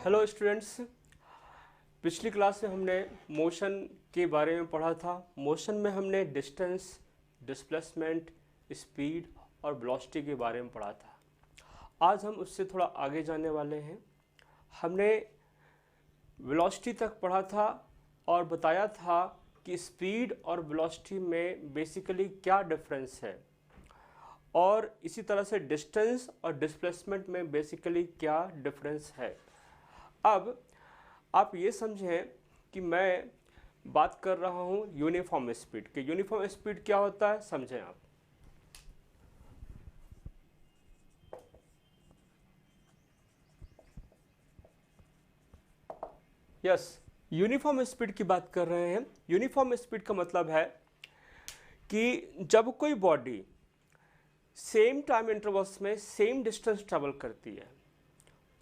Hello students. पिछली class में हमने मोशन के बारे में पढ़ा था। मोशन में हमने डिस्टेंस, डिस्प्लेसमेंट, स्पीड और वेलोसिटी के बारे में पढ़ा था। आज हम उससे थोड़ा आगे जाने वाले हैं। हमने वेलोसिटी तक पढ़ा था और बताया था कि स्पीड और वेलोसिटी में बेसिकली क्या डिफरेंस है, और इसी तरह से डिस्टेंस और डिस्प्लेसमेंट में बेसिकली क्या डिफरेंस है। अब आप ये समझें कि मैं बात कर रहा हूँ यूनिफॉर्म स्पीड के। यूनिफॉर्म स्पीड क्या होता है समझें आप। यूनिफॉर्म स्पीड की बात कर रहे हैं। यूनिफॉर्म स्पीड का मतलब है कि जब कोई बॉडी सेम टाइम इंटरवल्स में सेम डिस्टेंस ट्रेवल करती है,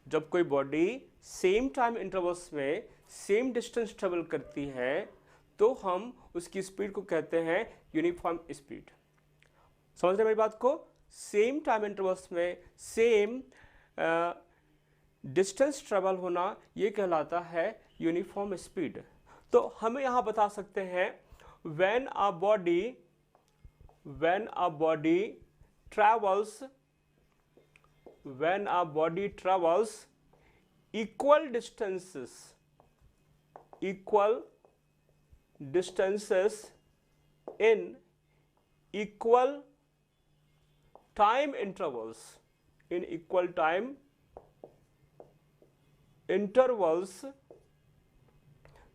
जब कोई बॉडी सेम टाइम इंटरवल्स में सेम डिस्टेंस ट्रेवल करती है तो हम उसकी स्पीड को कहते हैं यूनिफॉर्म स्पीड। समझ रहे मेरी बात को? सेम टाइम इंटरवल्स में सेम डिस्टेंस ट्रेवल होना ये कहलाता है यूनिफॉर्म स्पीड। तो हमें यहाँ बता सकते हैं when a body travels equal distances in equal time intervals,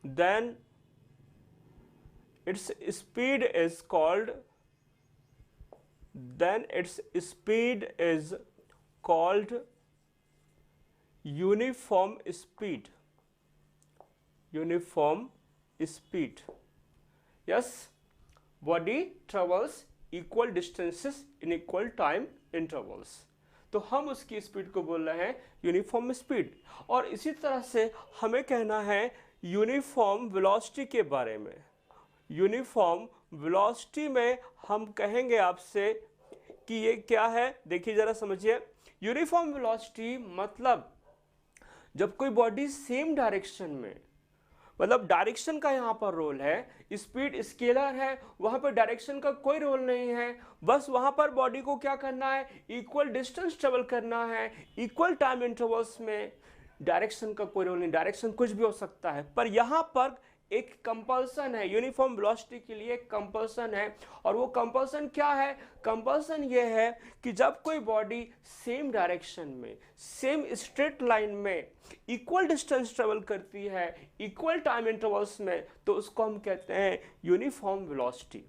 then its speed is called uniform speed. Yes, body travels equal distances in equal time intervals, तो हम उसकी स्पीड को बोल रहे हैं यूनिफॉर्म स्पीड। और इसी तरह से हमें कहना है यूनिफॉर्म वेलोसिटी के बारे में। यूनिफॉर्म वेलोसिटी में हम कहेंगे आपसे कि ये क्या है। देखिए जरा समझिए, यूनिफॉर्म वेलोसिटी मतलब जब कोई बॉडी सेम डायरेक्शन में, मतलब डायरेक्शन का यहाँ पर रोल है, स्पीड स्केलर है, वहां पर डायरेक्शन का कोई रोल नहीं है, बस वहां पर बॉडी को क्या करना है, इक्वल डिस्टेंस ट्रेवल करना है इक्वल टाइम इंटरवल्स में। डायरेक्शन का कोई रोल नहीं, डायरेक्शन कुछ भी हो सकता है, पर यहाँ पर एक कंपल्सन है। यूनिफॉर्म वेलोसिटी के लिए एक कंपल्सन है, और वो कंपल्सन क्या है? कंपल्सन ये है कि जब कोई बॉडी सेम डायरेक्शन में सेम स्ट्रेट लाइन में इक्वल डिस्टेंस ट्रेवल करती है इक्वल टाइम इंटरवल्स में, तो उसको हम कहते हैं uniform velocity.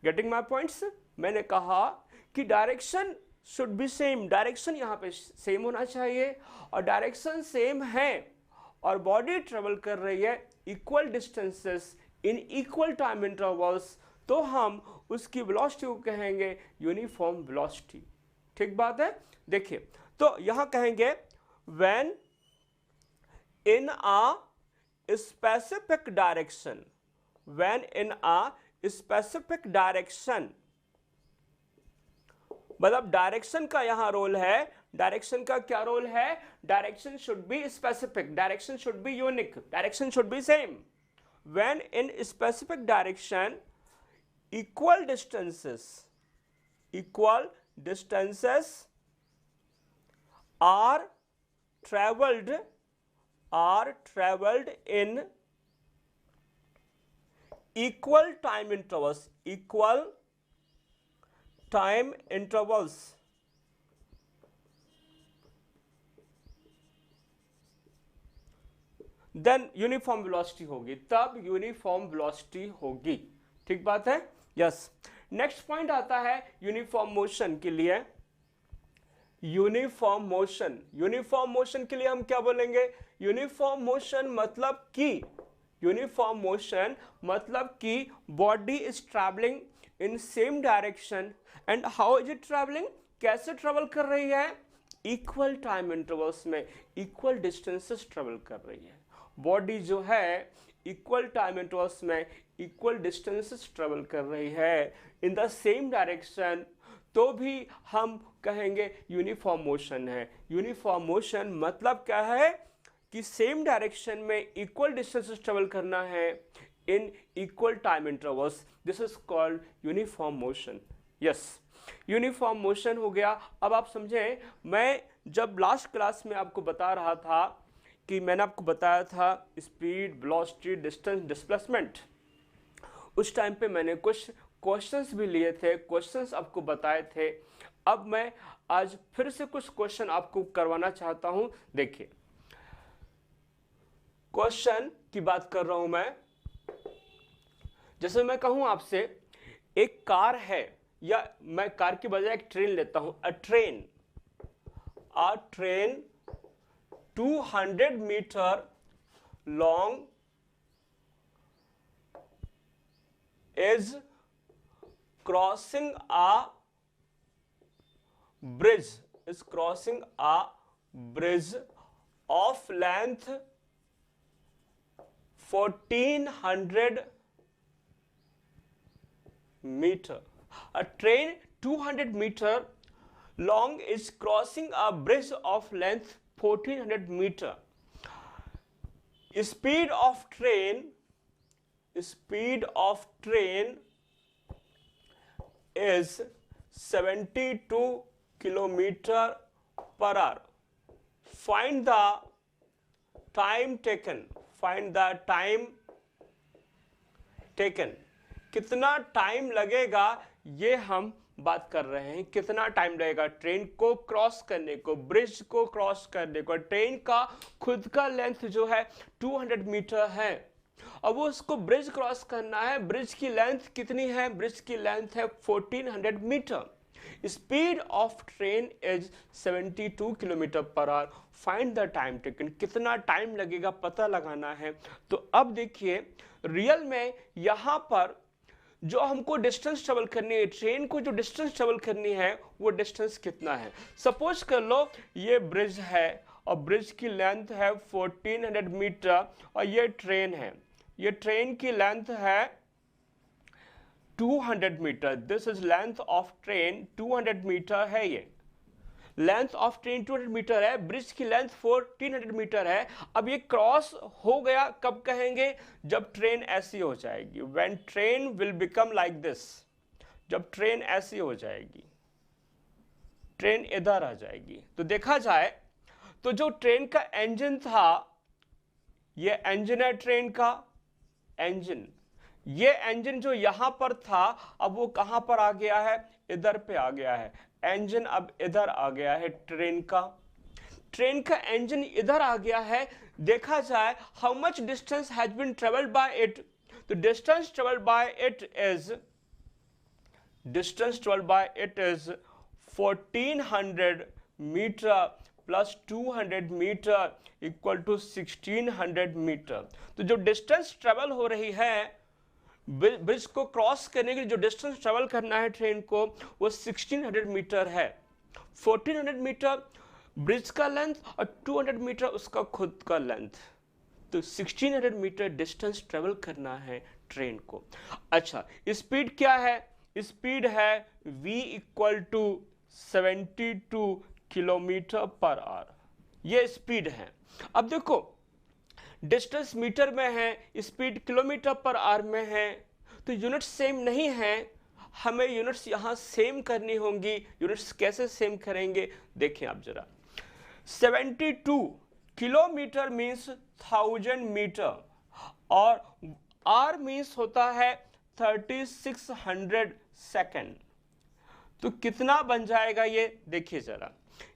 Getting my points? मैंने कहा कि direction should be same, direction यहाँ पे सेम होना चाहिए, और डायरेक्शन सेम है और बॉडी ट्रेवल कर रही है equal distances in equal time intervals, तो हम उसकी वेलोसिटी को कहेंगे यूनिफॉर्म वेलोसिटी। ठीक बात है? देखिए, तो यहां कहेंगे when in a specific direction, मतलब डायरेक्शन का यहां रोल है। डायरेक्शन का क्या रोल है? Direction should be specific, direction should be unique, direction should be same. When in specific direction equal distances are traveled in equal time intervals, then uniform velocity होगी, तब uniform velocity होगी। ठीक बात है? Yes. Next point आता है uniform motion के लिए। यूनिफॉर्म मोशन के लिए हम क्या बोलेंगे? यूनिफॉर्म मोशन मतलब कि body is travelling in same direction, and how is it travelling? कैसे ट्रेवल कर रही है? इक्वल टाइम इंटरवल्स में इक्वल डिस्टेंसेस ट्रेवल कर रही है। बॉडी जो है इक्वल टाइम इंटरवल्स में इक्वल डिस्टेंसेस ट्रेवल कर रही है इन द सेम डायरेक्शन, तो भी हम कहेंगे यूनिफॉर्म मोशन है। यूनिफॉर्म मोशन मतलब क्या है? कि सेम डायरेक्शन में इक्वल डिस्टेंसेस ट्रेवल करना है in equal time intervals, this is called uniform motion. Yes, uniform motion हो गया। अब आप समझें, मैं जब लास्ट क्लास में आपको बता रहा था कि मैंने आपको बताया था स्पीड, वेलोसिटी, डिस्टेंस, डिस्प्लेसमेंट, उस टाइम पे मैंने कुछ क्वेश्चंस भी लिए थे, क्वेश्चंस आपको बताए थे। अब मैं आज फिर से कुछ क्वेश्चन आपको करवाना चाहता हूं। देखिए, क्वेश्चन की बात कर रहा हूं मैं। जैसे मैं कहूं आपसे, एक कार है, या मैं कार की बजाय एक ट्रेन लेता हूं, a train 200 metre long is crossing a bridge, of length 1400 meter. A train 200 meter long is crossing a bridge of length 1400 meter. Speed of train is 72 kilometer per hour. Find the time taken. कितना time लगेगा, ये हम बात कर रहे हैं। कितना time लगेगा ट्रेन को क्रॉस करने को, ब्रिज को क्रॉस करने को। ट्रेन का खुद का लेंथ जो है 200 मीटर है, अब वो उसको ब्रिज क्रॉस करना है। ब्रिज की लेंथ कितनी है? ब्रिज की लेंथ है 1400 metre. Speed of train is 72 kilometre per hour. Find the time taken, कितना टाइम लगेगा पता लगाना है। तो अब देखिए, रियल में यहां पर जो हमको डिस्टेंस ट्रेवल करनी है, ट्रेन को जो डिस्टेंस ट्रेवल करनी है, वो डिस्टेंस कितना है। सपोज कर लो ये ब्रिज है और ब्रिज की लेंथ है 1400 मीटर और ये ट्रेन है, ये ट्रेन की लेंथ है 200 metre. This is length of train, 200 metre है। ये लेंथ ऑफ ट्रेन 200 मीटर है, ब्रिज की लेंथ 1400 मीटर है। अब ये क्रॉस हो गया, कब कहेंगे? जब ट्रेन ऐसी हो जाएगी, when train will become like this. जब ट्रेन ऐसी हो जाएगी, ट्रेन इधर आ जाएगी। तो देखा जाए तो जो ट्रेन का इंजन था, ये इंजन है ट्रेन का इंजन। ये इंजन जो यहां पर था, अब वो कहां पर आ गया है? इधर पे आ गया है। इंजन अब इधर आ गया है ट्रेन का। ट्रेन का इंजन इधर आ गया है। देखा जाए how much distance has been travelled by it. तो distance travelled by it is 1400 metre plus 200 metre equal to 1600 metre. तो जो डिस्टेंस ट्रेवल हो रही है, ब्रिज को क्रॉस करने के लिए जो डिस्टेंस ट्रेवल करना है ट्रेन को, वो 1600 मीटर है। 1400 मीटर ब्रिज का लेंथ और 200 मीटर उसका खुद का लेंथ। तो 1600 मीटर डिस्टेंस ट्रेवल करना है ट्रेन को। अच्छा, स्पीड क्या है? स्पीड है v equal to 72 kilometre per hour. ये स्पीड है। अब देखो, डिस्टेंस मीटर में है, स्पीड किलोमीटर पर आवर में है, तो यूनिट सेम नहीं है। हमें यूनिट्स यहां सेम करनी होंगी। यूनिट्स कैसे सेम करेंगे? देखें आप जरा। 72 किलोमीटर मीन्स 1000 मीटर और आर मीन्स होता है 3600 सेकेंड। तो कितना बन जाएगा ये? देखिए जरा,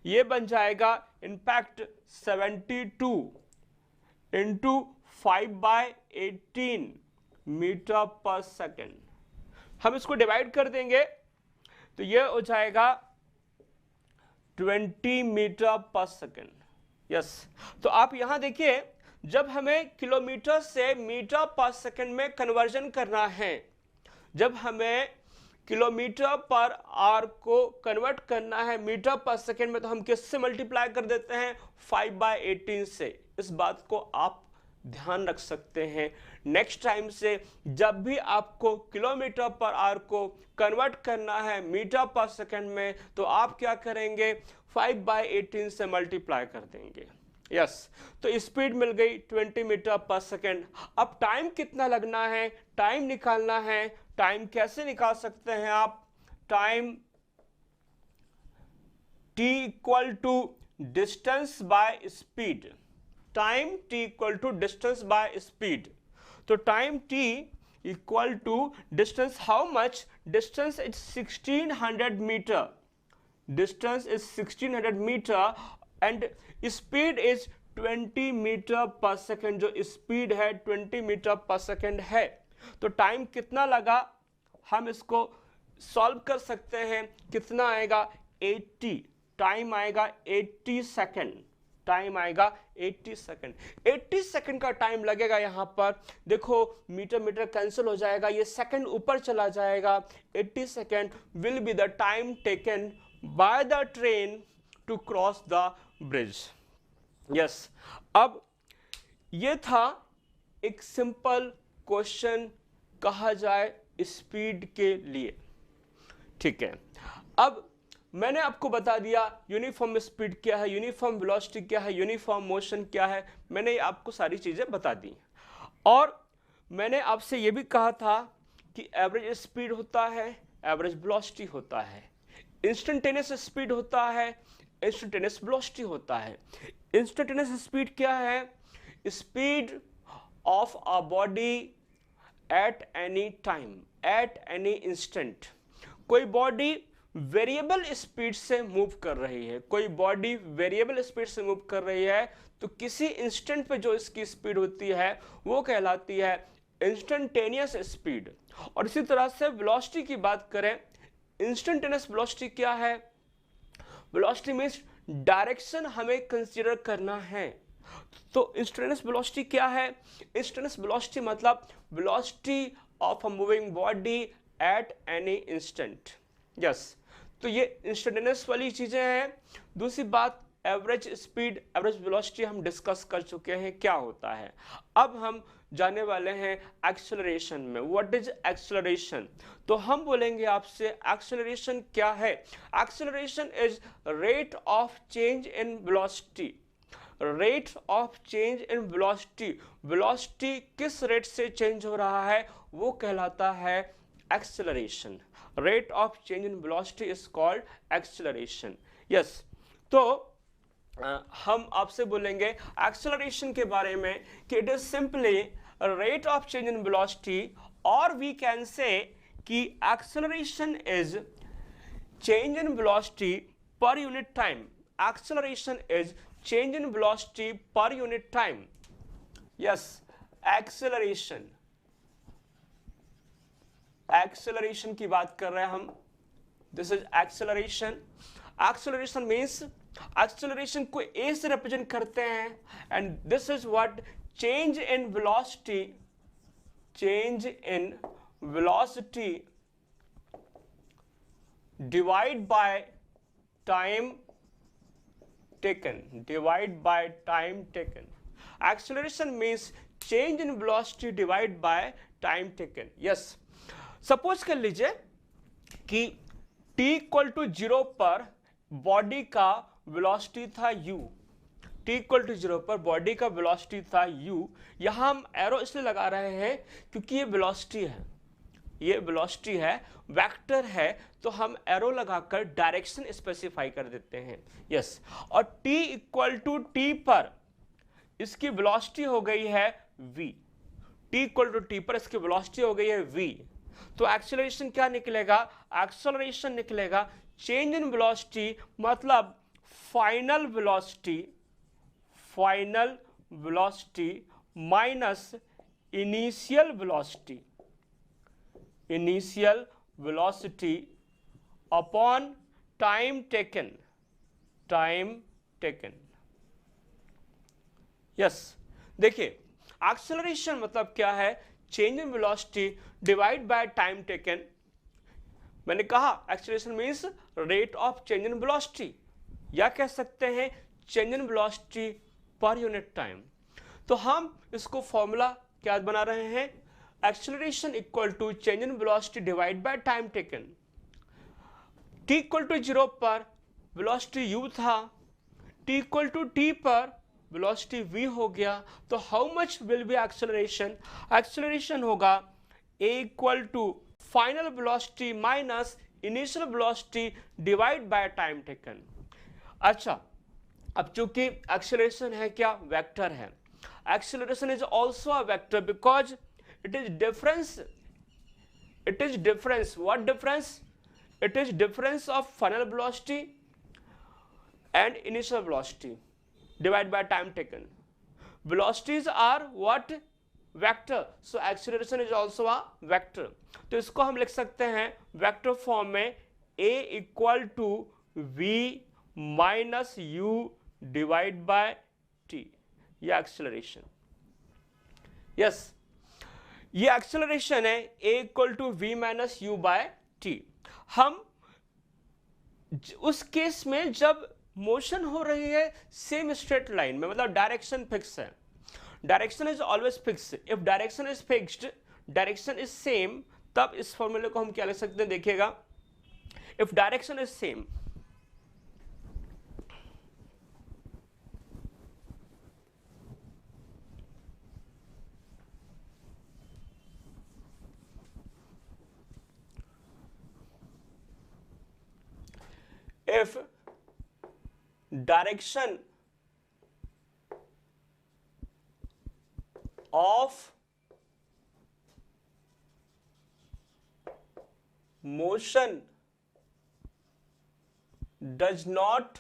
ये बन जाएगा in fact 72 into 5/18 metre per second. हम इसको डिवाइड कर देंगे तो ये हो जाएगा 20 मीटर पर सेकेंड। यस, तो आप यहां देखिए, जब हमें किलोमीटर से मीटर पर सेकेंड में कन्वर्जन करना है, जब हमें किलोमीटर पर आवर को कन्वर्ट करना है मीटर पर सेकेंड में, तो हम किससे मल्टीप्लाई कर देते हैं? 5/18 से। इस बात को आप ध्यान रख सकते हैं। नेक्स्ट टाइम से जब भी आपको किलोमीटर पर आवर को कन्वर्ट करना है मीटर पर सेकेंड में, तो आप क्या करेंगे? 5/18 से मल्टीप्लाई कर देंगे। यस, तो स्पीड मिल गई 20 मीटर पर सेकेंड। अब टाइम कितना लगना है, टाइम निकालना है। टाइम कैसे निकाल सकते हैं आप? Time t equal to distance by speed. Time t equal to distance by speed. तो time t equal to distance, how much? Distance is 1600 metre. Distance is 1600 metre and speed is 20 metre per second. जो speed है 20 metre per second है। तो time कितना लगा, हम इसको solve कर सकते हैं। कितना आएगा? 80। टाइम आएगा 80 सेकेंड। टाइम आएगा 80 सेकेंड। 80 सेकेंड का टाइम लगेगा। यहां पर देखो मीटर मीटर कैंसिल हो जाएगा, ये सेकेंड ऊपर चला जाएगा। 80 second will be the time taken by the train to cross the bridge. Yes, अब ये था एक सिंपल क्वेश्चन कहा जाए स्पीड के लिए। ठीक है, अब मैंने आपको बता दिया यूनिफॉर्म स्पीड क्या है, यूनिफॉर्म वेलोसिटी क्या है, यूनिफॉर्म मोशन क्या है। मैंने आपको सारी चीजें बता दी और मैंने आपसे ये भी कहा था कि एवरेज स्पीड होता है, एवरेज वेलोसिटी होता है, इंस्टेंटेनियस स्पीड होता है, इंस्टेंटेनियस वेलोसिटी होता है। इंस्टेंटेनियस स्पीड क्या है? Speed of a body at any time, at any instant. कोई बॉडी वेरिएबल स्पीड से मूव कर रही है, कोई बॉडी वेरिएबल स्पीड से मूव कर रही है, तो किसी इंस्टेंट पे जो इसकी स्पीड होती है वो कहलाती है इंस्टेंटेनियस स्पीड। और इसी तरह से वेलोसिटी की बात करें, इंस्टेंटेनियस वेलोसिटी क्या है? वेलोसिटी मींस डायरेक्शन हमें कंसीडर करना है। तो इंस्टेंटेनियस वेलोसिटी क्या है? इंस्टेंटेनियस वेलोसिटी मतलब velocity of a moving body at any instant. Yes, तो ये इंस्टेंटेनियस वाली चीजें हैं। दूसरी बात, एवरेज स्पीड, एवरेज वेलोसिटी हम डिस्कस कर चुके हैं क्या होता है। अब हम जाने वाले हैं एक्सेलरेशन में। What is acceleration? तो हम बोलेंगे आपसे एक्सेलरेशन क्या है। Acceleration is rate of change in velocity. Rate of change in velocity, velocity किस रेट से चेंज हो रहा है वो कहलाता है acceleration. Rate of change in velocity is called acceleration. Yes, तो हम आपसे बोलेंगे एक्सेलरेशन के बारे में कि it is simply rate of change in velocity, और वी कैन से कि acceleration is change in velocity per unit time. Acceleration is change in velocity per unit time. Yes, acceleration, acceleration की बात कर रहे हैं हम। This is acceleration. Acceleration means acceleration को ए से रिप्रेजेंट करते हैं and this is what change in velocity, change in velocity divide by time taken, divide by time taken. Acceleration means change in velocity divide by time taken. Yes, suppose कर लीजिए कि t equal to 0 पर body का velocity था u। t equal to 0 पर body का velocity था u। यहां हम एरो इसलिए लगा रहे हैं क्योंकि ये वेलोसिटी है, ये वेलोसिटी है, वेक्टर है, तो हम एरो लगाकर डायरेक्शन स्पेसिफाई कर देते हैं। यस, और t इक्वल टू t पर इसकी वेलोसिटी हो गई है v। t equal to t पर इसकी वेलोसिटी हो गई है v। तो एक्सेलरेशन क्या निकलेगा? एक्सेलरेशन निकलेगा चेंज इन वेलोसिटी मतलब final velocity, final velocity minus initial velocity, initial velocity upon time taken, time taken. Yes, देखिए एक्सेलरेशन मतलब क्या है? Change in velocity divide by time taken. मैंने कहा acceleration means rate of change in velocity, या कह सकते हैं change in velocity per unit time. तो हम इसको फॉर्मूला क्या बना रहे हैं? Acceleration equal to change in velocity divide by time taken. t equal to 0 पर वेलोसिटी u था, t इक्वल टू t पर वेलोसिटी v हो गया, तो how much will be acceleration? Acceleration होगा a equal to final velocity minus initial velocity divide by time taken. अच्छा, अब चूंकि एक्सेलरेशन है क्या, वेक्टर है, acceleration is also a vector because it is difference, what difference? It is difference of final velocity and initial velocity divided by time taken. Velocities are what? Vector. So acceleration is also a vector. तो इसको हम लिख सकते हैं vector form में a equal to v minus u divide by t, ये acceleration. Yes, ये acceleration है a equal to v minus u by t. हम उस केस में जब मोशन हो रही है सेम स्ट्रेट लाइन में, मतलब डायरेक्शन फिक्स है, direction is always fix. If direction is fixed, direction is same, तब इस फॉर्मूले को हम क्या लिख सकते हैं, देखिएगा, if direction is same, if direction of motion does not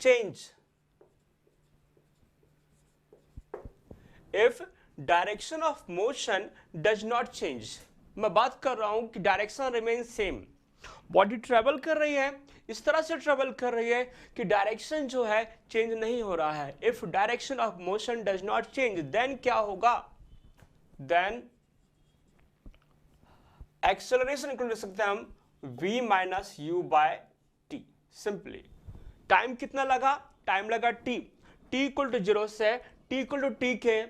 change, if direction of motion does not change, मैं बात कर रहा हूं कि direction remain same, body travel कर रही है, इस तरह से ट्रेवल कर रही है कि डायरेक्शन जो है चेंज नहीं हो रहा है। If direction of motion does not change, then क्या होगा, देन एक्सेलरेशन को लिख सकते हैं हम v minus u by t. Simply time कितना लगा, टाइम लगा t, t इक्वल टू 0 से t इक्वल टू t के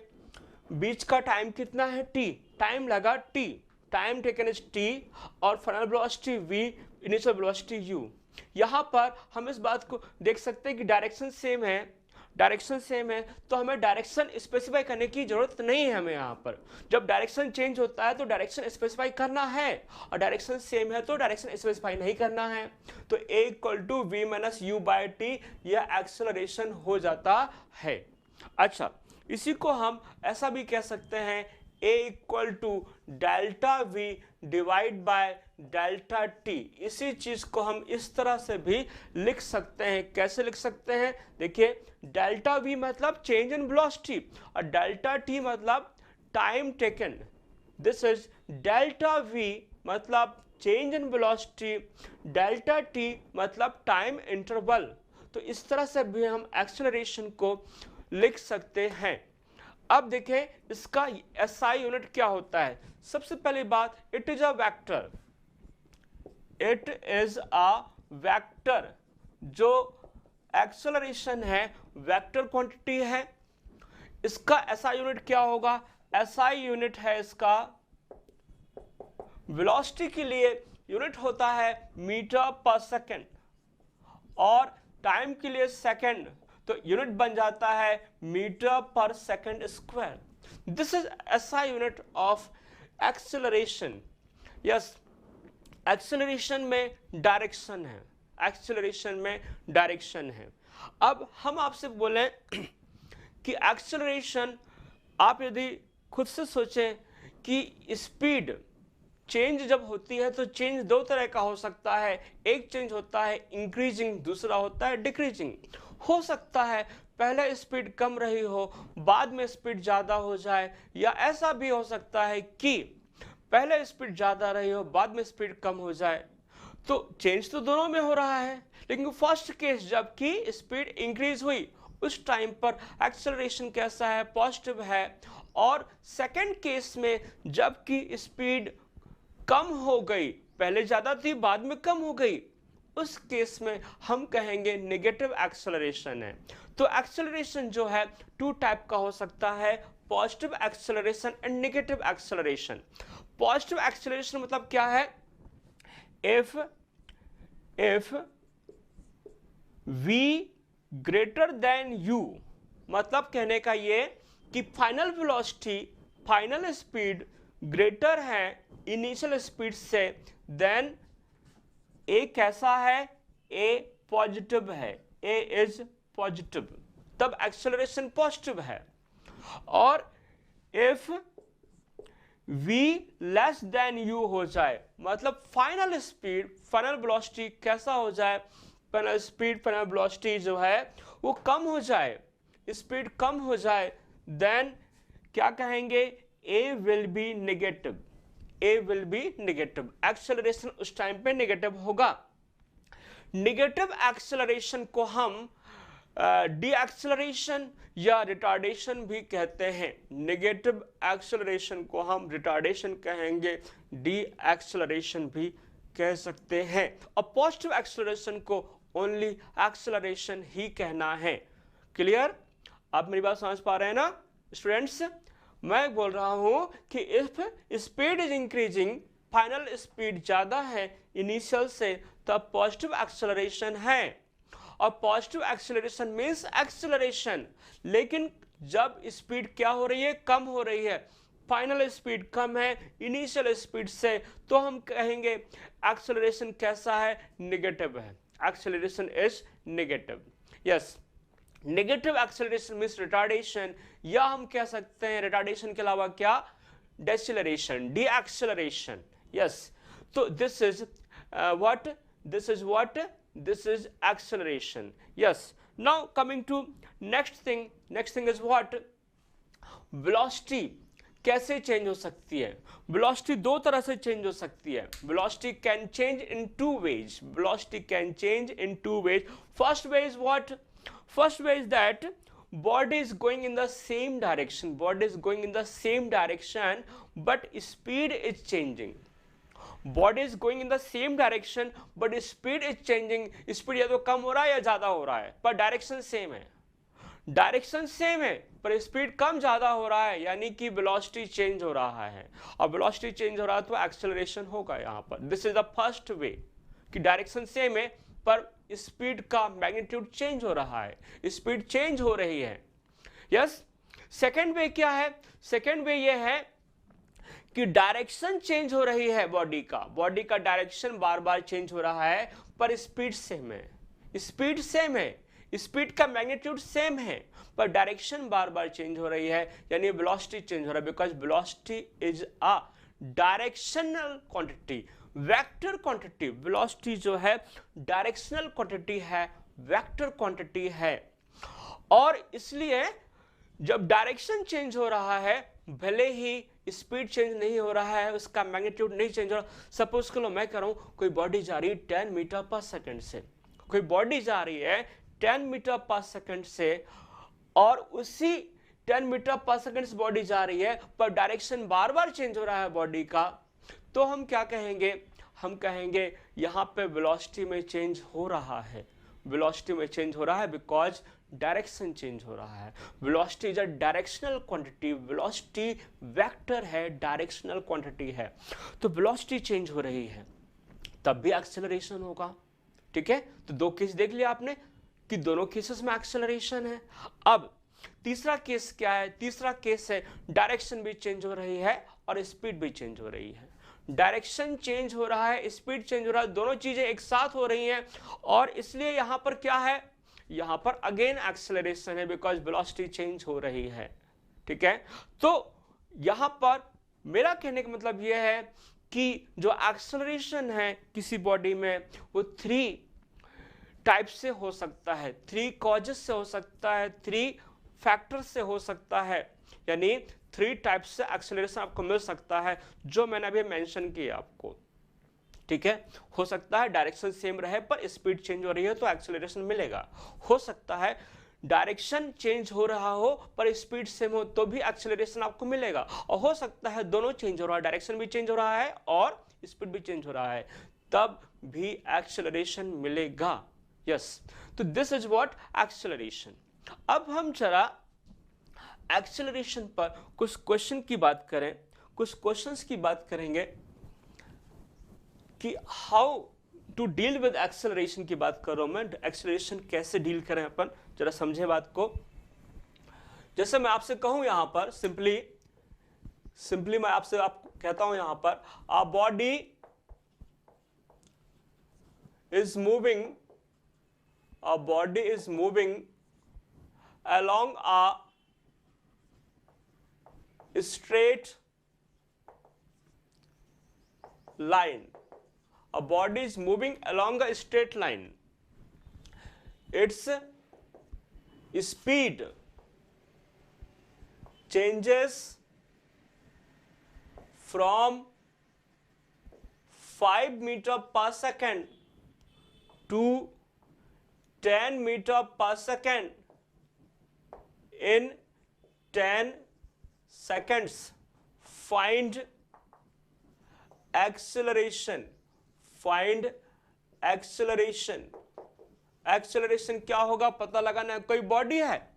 बीच का टाइम कितना है t, टाइम लगा t, time taken is t, और final velocity v, initial velocity u। यहां पर हम इस बात को देख सकते हैं कि डायरेक्शन सेम है, डायरेक्शन सेम है, तो हमें डायरेक्शन स्पेसिफाई करने की जरूरत नहीं है। हमें यहाँ पर जब डायरेक्शन चेंज होता है तो डायरेक्शन स्पेसिफाई करना है, और डायरेक्शन सेम है तो डायरेक्शन स्पेसिफाई नहीं करना है। तो a equal to v minus u by t, यह एक्सेलरेशन हो जाता है। अच्छा, इसी को हम ऐसा भी कह सकते हैं a equal to delta v divide by delta t. इसी चीज को हम इस तरह से भी लिख सकते हैं। कैसे लिख सकते हैं, देखिए, डेल्टा वी मतलब चेंज इन वेलोसिटी और डेल्टा टी मतलब time taken. This is delta V मतलब change in velocity, delta T मतलब टाइम इंटरवल। तो इस तरह से भी हम एक्सेलरेशन को लिख सकते हैं। अब देखें इसका SI यूनिट क्या होता है। सबसे पहली बात, it is a vector, it is a vector. जो एक्सेलरेशन है वेक्टर क्वांटिटी है। इसका SI यूनिट क्या होगा, SI यूनिट है इसका, वेलोसिटी के लिए यूनिट होता है मीटर पर सेकेंड, और टाइम के लिए सेकेंड, तो यूनिट बन जाता है metre per second square. This is SI unit of acceleration. Yes, acceleration में डायरेक्शन है, एक्सेलरेशन में डायरेक्शन है। अब हम आपसे बोलें कि एक्सेलरेशन, आप यदि खुद से सोचें कि स्पीड चेंज जब होती है तो चेंज दो तरह का हो सकता है। एक चेंज होता है इंक्रीजिंग, दूसरा होता है डिक्रीजिंग। हो सकता है पहले स्पीड कम रही हो, बाद में स्पीड ज्यादा हो जाए, या ऐसा भी हो सकता है कि पहले स्पीड ज्यादा रही हो, बाद में स्पीड कम हो जाए। तो चेंज तो दोनों में हो रहा है, लेकिन फर्स्ट केस जबकि स्पीड इंक्रीज हुई उस टाइम पर एक्सेलरेशन कैसा है, पॉजिटिव है। और सेकंड केस में जबकि स्पीड कम हो गई, पहले ज्यादा थी बाद में कम हो गई, उस केस में हम कहेंगे नेगेटिव एक्सेलरेशन है। तो एक्सेलरेशन जो है टू टाइप का हो सकता है, positive acceleration and negative acceleration. Positive acceleration मतलब क्या है, if v greater than u, मतलब कहने का ये कि final velocity, final speed greater है इनिशियल स्पीड से, देन ए कैसा है, ए पॉजिटिव है, ए इज पॉजिटिव, तब एक्सेलरेशन पॉजिटिव है। और if v less than u हो जाए, मतलब फाइनल स्पीड, फाइनल वेलोसिटी कैसा हो जाए, फाइनल स्पीड, फाइनल वेलोसिटी जो है वो कम हो जाए, स्पीड कम हो जाए, देन क्या कहेंगे, a will be negative, a will be negative, acceleration उस टाइम पे नेगेटिव होगा। नेगेटिव एक्सेलरेशन को हम डी एक्सेलरेशन या रिटार्डेशन भी कहते हैं। नेगेटिव एक्सेलरेशन को हम रिटार्डेशन कहेंगे, डी एक्सेलरेशन भी कह सकते हैं, और पॉजिटिव एक्सेलरेशन को ओनली एक्सेलरेशन ही कहना है। क्लियर? आप मेरी बात समझ पा रहे हैं ना स्टूडेंट्स? मैं बोल रहा हूं कि if speed is increasing, final speed ज्यादा है इनिशियल से, तब पॉजिटिव एक्सेलरेशन है, और पॉजिटिव एक्सेलरेशन मींस एक्सेलरेशन। लेकिन जब स्पीड क्या हो रही है, कम हो रही है, फाइनल स्पीड कम है इनिशियल स्पीड से, तो हम कहेंगे एक्सेलरेशन कैसा है, नेगेटिव है, acceleration is negative. Yes, negative acceleration means retardation, या हम कह सकते हैं रिटार्डेशन के अलावा क्या, डेसिलरेशन, डी एक्सेलरेशन। यस, तो this is what, this is acceleration. Yes, now coming to next thing is what, velocity कैसे चेंज हो सकती है। velocity दो तरह से चेंज हो सकती है। velocity can change in two ways, velocity can change in two ways. First way is what, first way is that body is going in the same direction, body is going in the same direction, but speed is changing. Body is going in the same direction but speed is changing, speed या तो कम हो रहा है या ज्यादा हो रहा है, पर डायरेक्शन सेम है, डायरेक्शन सेम है पर स्पीड कम ज्यादा हो रहा है, यानी कि वेलोसिटी चेंज हो रहा है, और वेलोसिटी चेंज हो रहा है तो एक्सेलरेशन होगा यहां पर। This is the first way कि डायरेक्शन सेम है पर स्पीड का मैग्नीट्यूड चेंज हो रहा है, स्पीड चेंज हो रही है। यस, सेकेंड वे क्या है, सेकेंड वे ये है कि डायरेक्शन चेंज हो रही है, बॉडी का डायरेक्शन बार बार चेंज हो रहा है, पर स्पीड सेम है, स्पीड सेम है, स्पीड का मैग्नीट्यूड सेम है, पर डायरेक्शन बार बार चेंज हो रही है, यानी वेलोसिटी चेंज हो रहा है, because velocity is a directional quantity, vector quantity. Velocity जो है डायरेक्शनल क्वांटिटी है, वेक्टर क्वांटिटी है, और इसलिए जब डायरेक्शन चेंज हो रहा है, भले ही स्पीड चेंज नहीं हो रहा है, उसका मैग्नीट्यूड नहीं चेंज हो रहा। सपोज करो मैं कह रहा हूं कोई बॉडी जा रही है 10 मीटर पर सेकंड से, कोई बॉडी जा रही है 10 मीटर पर सेकंड से, और उसी 10 मीटर पर सेकंड से बॉडी जा रही है, पर डायरेक्शन बार बार चेंज हो रहा है बॉडी का, तो हम क्या कहेंगे, हम कहेंगे यहां पे वेलोसिटी में चेंज हो रहा है, वेलोसिटी में चेंज हो रहा है बिकॉज डायरेक्शन चेंज हो रहा है। Velocity is a directional quantity, velocity vector है, डायरेक्शनल क्वांटिटी है, तो वेलोसिटी चेंज हो रही है तब भी एक्सेलरेशन होगा। ठीक है, तो दो केस देख लिया आपने कि दोनों केसेस में एक्सेलरेशन है। अब तीसरा केस क्या है, तीसरा केस है डायरेक्शन भी चेंज हो रही है और स्पीड भी चेंज हो रही है। डायरेक्शन चेंज हो रहा है, स्पीड चेंज हो रहा है, दोनों चीजें एक साथ हो रही हैं, और इसलिए यहां पर क्या है, यहां पर अगेन एक्सेलरेशन है बिकॉज वेलोसिटी चेंज हो रही है। ठीक है, तो यहां पर मेरा कहने का मतलब यह है कि जो एक्सेलरेशन है किसी बॉडी में वो 3 टाइप से हो सकता है, 3 कॉजेस से हो सकता है, 3 फैक्टर से हो सकता है, यानी 3 टाइप से एक्सेलरेशन आपको मिल सकता है जो मैंने अभी मेंशन किया आपको। ठीक है, हो सकता है डायरेक्शन सेम रहे पर स्पीड चेंज हो रही है तो एक्सेलरेशन मिलेगा, हो सकता है डायरेक्शन चेंज हो रहा हो पर स्पीड सेम हो तो भी एक्सेलरेशन आपको मिलेगा, और हो सकता है दोनों चेंज हो रहा है, डायरेक्शन भी चेंज हो रहा है और स्पीड भी चेंज हो रहा है, तब भी एक्सेलरेशन मिलेगा। यस, तो दिस इज व्हाट एक्सेलरेशन। अब हम जरा एक्सेलरेशन पर कुछ क्वेश्चन की बात करें, कुछ क्वेश्चंस की बात करेंगे कि how to deal with acceleration की बात कर रहा हूं मैं, एक्सेलरेशन कैसे डील करें अपन, जरा समझे बात को। जैसे मैं आपसे कहूं यहां पर सिंपली मैं आपसे कहता हूं यहां पर a body is moving along a straight line. A body is moving along a straight line. Its speed changes from 5 meter per second to 10 meter per second in 10 seconds. Find acceleration. Acceleration क्या होगा पता लगाना है। कोई body है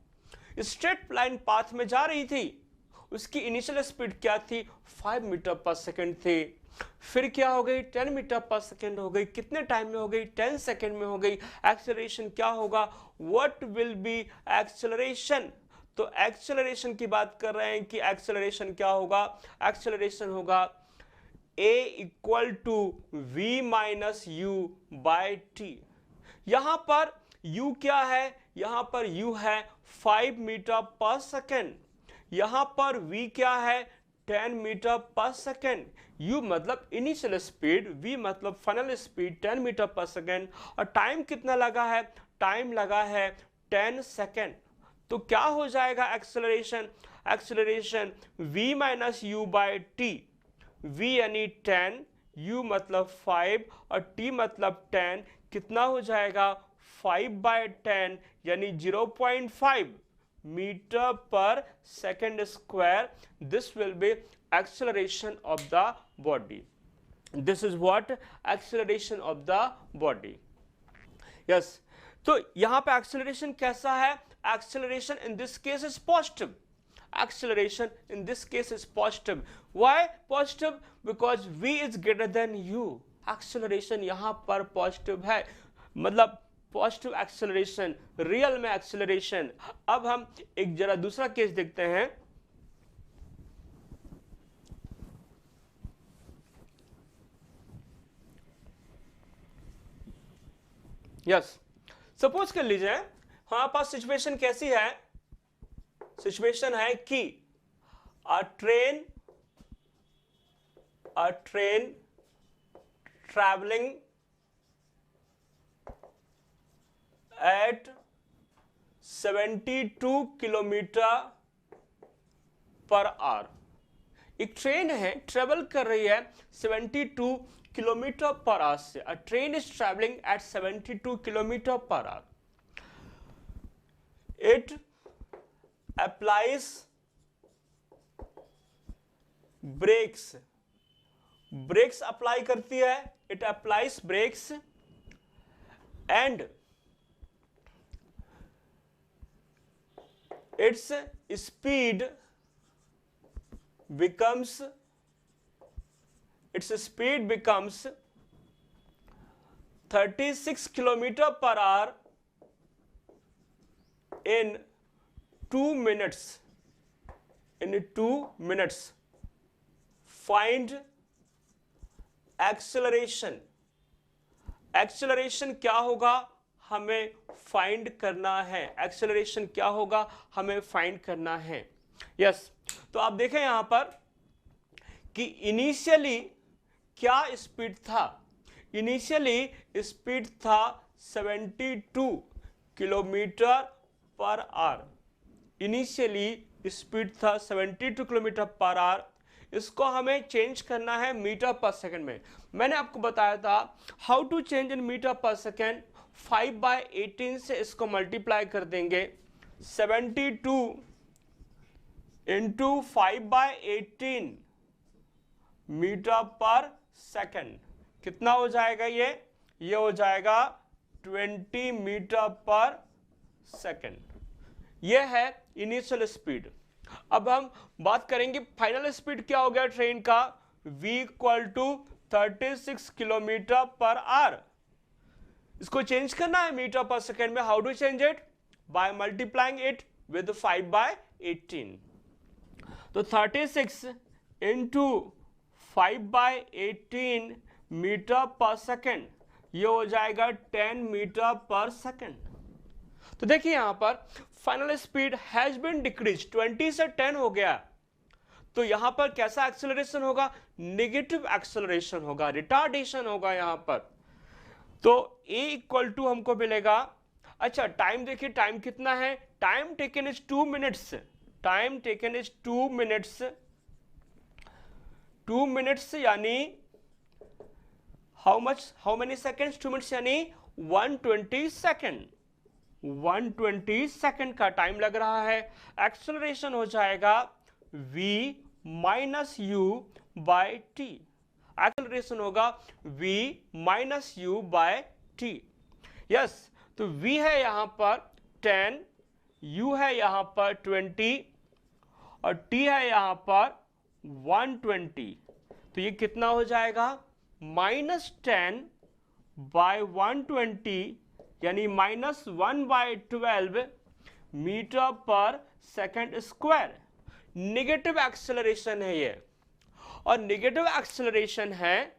straight line path में जा रही थी, उसकी इनिशियल स्पीड क्या थी 5 मीटर पर सेकंड थी, फिर क्या हो गई 10 मीटर पर सेकंड हो गई, कितने टाइम में हो गई 10 सेकंड में हो गई। एक्सेलरेशन क्या होगा, व्हाट विल बी एक्सेलरेशन। तो एक्सेलरेशन की बात कर रहे हैं कि एक्सेलरेशन क्या होगा, एक्सेलरेशन होगा a equal to v minus u by t. यहां पर u क्या है, यहां पर u है 5 मीटर पर सेकेंड, यहां पर v क्या है 10 मीटर पर सेकेंड। u मतलब इनिशियल स्पीड, v मतलब final speed 10 metre per second, और टाइम कितना लगा है, टाइम लगा है 10 सेकेंड। तो क्या हो जाएगा acceleration, acceleration v minus u by t. v यानी 10, u मतलब 5 और t मतलब 10, कितना हो जाएगा 5/10 यानी 0.5 metre per second square. This will be acceleration of the body. This is what acceleration of the body. Yes, तो यहां पे एक्सेलरेशन कैसा है, acceleration in this case is positive. Acceleration in this case is positive. Why positive? Because v is greater than u. Acceleration यहाँ पर positive है, मतलब positive acceleration, real में acceleration। अब हम एक जरा दूसरा केस देखते हैं। यस, सपोज कर लीजिए हमारे पास सिचुएशन कैसी है, सिचुएशन है कि a train traveling at 72 kilometre per our. एक ट्रेन है ट्रेवल कर रही है 72 किलोमीटर पर आवर से। A train is traveling at 72 kilometre per our. It applies brakes apply करती है, it applies brakes and its speed becomes 36 kilometre per our in 2 minutes. In 2 minutes. Find acceleration. Acceleration क्या होगा हमें find करना है, acceleration क्या होगा हमें फाइंड करना है। यस, तो आप देखें यहां पर कि इनिशियली क्या स्पीड था, इनिशियली स्पीड था 72 kilometre per our. Initially speed था 72 किलोमीटर पर आवर। इसको हमें चेंज करना है मीटर पर सेकंड में। मैंने आपको बताया था how to change in metre per second. 5/18 से इसको मल्टीप्लाई कर देंगे। 72 इंटू 5/18 मीटर पर सेकंड कितना हो जाएगा, ये हो जाएगा 20 मीटर पर सेकंड। ये है इनिशियल स्पीड। अब हम बात करेंगे फाइनल स्पीड क्या हो गया ट्रेन का, v equal to 36 kilometre per hour. इसको चेंज करना है मीटर पर सेकेंड में। How to change it, by multiplying it with 5/18। 18, तो 36 इंटू 5/18 मीटर पर सेकेंड, ये हो जाएगा 10 मीटर पर सेकेंड। तो देखिए यहां पर final speed has been decrease, 20 से 10 हो गया, तो यहां पर कैसा एक्सेलरेशन होगा? नेगेटिव एक्सेलरेशन होगा, रिटार्डेशन होगा यहां पर। तो A इक्वल टू हमको मिलेगा, अच्छा टाइम देखिए, टाइम कितना है? Time taken is 2 minutes, time taken is 2 minutes, 2 minutes यानी how much, how many seconds? 2 minutes यानी 120 सेकेंड, 120 सेकेंड का टाइम लग रहा है। एक्सेलरेशन हो जाएगा v minus u by t, acceleration होगा v minus u by t. Yes, तो v है यहां पर 10, u है यहां पर 20 और t है यहां पर 120, तो ये कितना हो जाएगा? -10 बाय 120 यानी -1/12 metre per second square. Negative acceleration है ये, और नेगेटिव एक्सेलरेशन है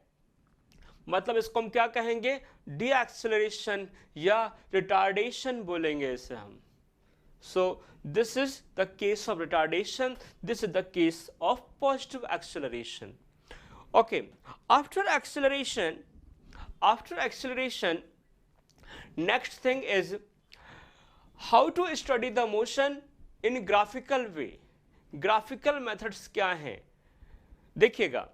मतलब इसको हम क्या कहेंगे? डी एक्सेलरेशन या रिटार्डेशन बोलेंगे इसे हम। So this is the case of retardation, this is the case of positive acceleration. Okay, after acceleration next thing is how to study the motion in graphical way। graphical methods क्या हैं देखिएगा।